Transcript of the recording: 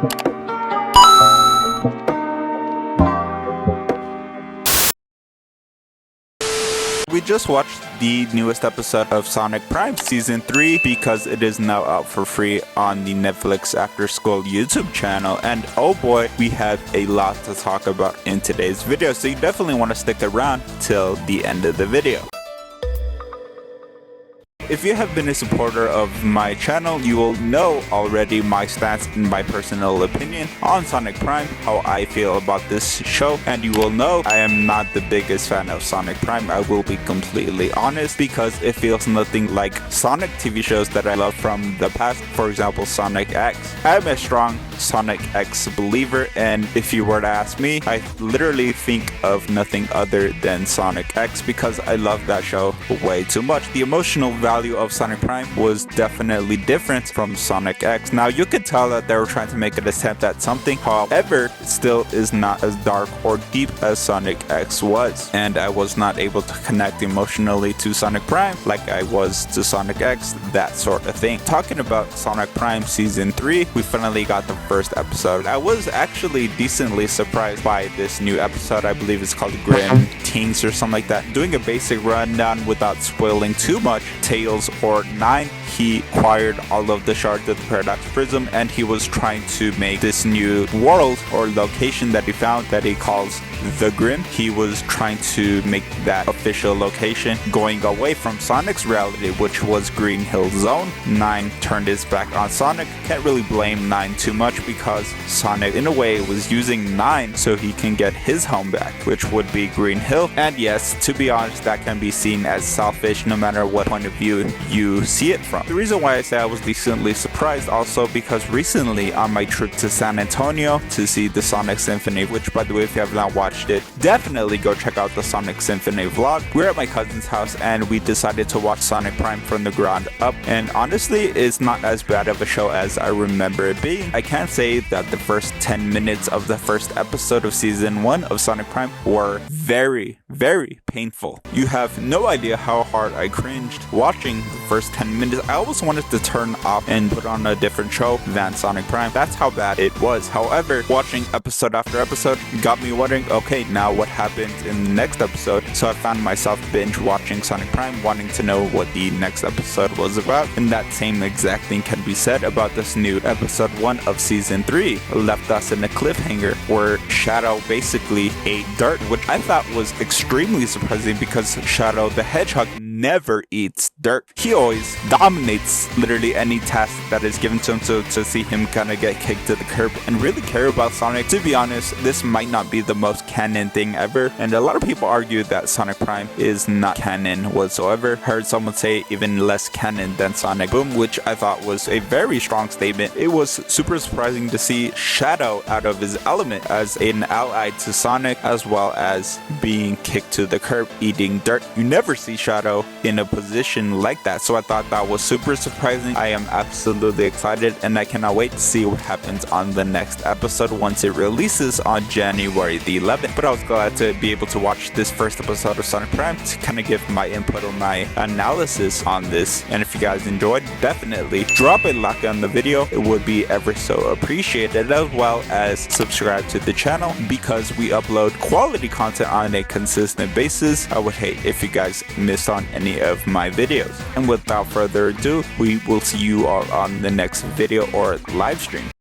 We just watched the newest episode of Sonic Prime Season 3 because it is now out for free on the Netflix After School YouTube channel, and oh boy, we have a lot to talk about in today's video, so you definitely want to stick around till the end of the video. If you have been a supporter of my channel, you will know already my stance and my personal opinion on Sonic Prime, how I feel about this show, and you will know I am not the biggest fan of Sonic Prime. I will be completely honest, because it feels nothing like Sonic TV shows that I love from the past, for example Sonic X. I am a strong Sonic X believer, and if you were to ask me, I literally think of nothing other than Sonic X because I love that show way too much. The emotional value of Sonic Prime was definitely different from Sonic X. Now you could tell that they were trying to make an attempt at something, however it still is not as dark or deep as Sonic X was, and I was not able to connect emotionally to Sonic Prime like I was to Sonic X, that sort of thing. Talking about Sonic Prime Season 3, we finally got the first episode. I was actually decently surprised by this new episode. I believe it's called Grim Teens or something like that. Doing a basic rundown without spoiling too much, Tails, or 9, he acquired all of the shards of the Paradox Prism, and he was trying to make this new world or location that he found that he calls the Grim. He was trying to make that official location, going away from Sonic's reality, which was Green Hill Zone. 9 turned his back on Sonic. Can't really blame 9 too much because Sonic in a way was using 9 so he can get his home back, which would be Green Hill. And yes, to be honest, that can be seen as selfish no matter what point of view you see it from. The reason why I say I was decently surprised also because recently on my trip to San Antonio to see the Sonic Symphony, which by the way, if you have not watched it, definitely go check out the Sonic Symphony vlog. We're at my cousin's house and we decided to watch Sonic Prime from the ground up, and honestly it's not as bad of a show as I remember it being. I can say that the first 10 minutes of the first episode of Season 1 of Sonic Prime were very painful. You have no idea how hard I cringed watching the first 10 minutes. I almost wanted to turn off and put on a different show than Sonic Prime. That's how bad it was. However, watching episode after episode got me wondering, okay, now what happens in the next episode? So I found myself binge watching Sonic Prime, wanting to know what the next episode was about. And that same exact thing can be said about this new episode 1 of Season 3. It left us in a cliffhanger where Shadow basically ate dirt, which I thought was extremely surprising because Shadow the Hedgehog never eats dirt. He always dominates literally any task that is given to him, so to see him kind of get kicked to the curb and really care about Sonic, to be honest, this might not be the most canon thing ever, and a lot of people argue that Sonic Prime is not canon whatsoever. Heard someone say even less canon than Sonic Boom, which I thought was a very strong statement. It was super surprising to see Shadow out of his element as an ally to Sonic, as well as being kicked to the curb, eating dirt. You never see Shadow in a position like that, so I thought that was super surprising. I am absolutely excited and I cannot wait to see what happens on the next episode once it releases on January the 11th. But I was glad to be able to watch this first episode of Sonic Prime to kind of give my input on my analysis on this, and if you guys enjoyed, definitely drop a like on the video. It would be ever so appreciated, as well as subscribe to the channel because we upload quality content on a consistent basis. I would hate if you guys missed on any of my videos. And without further ado, we will see you all on the next video or live stream.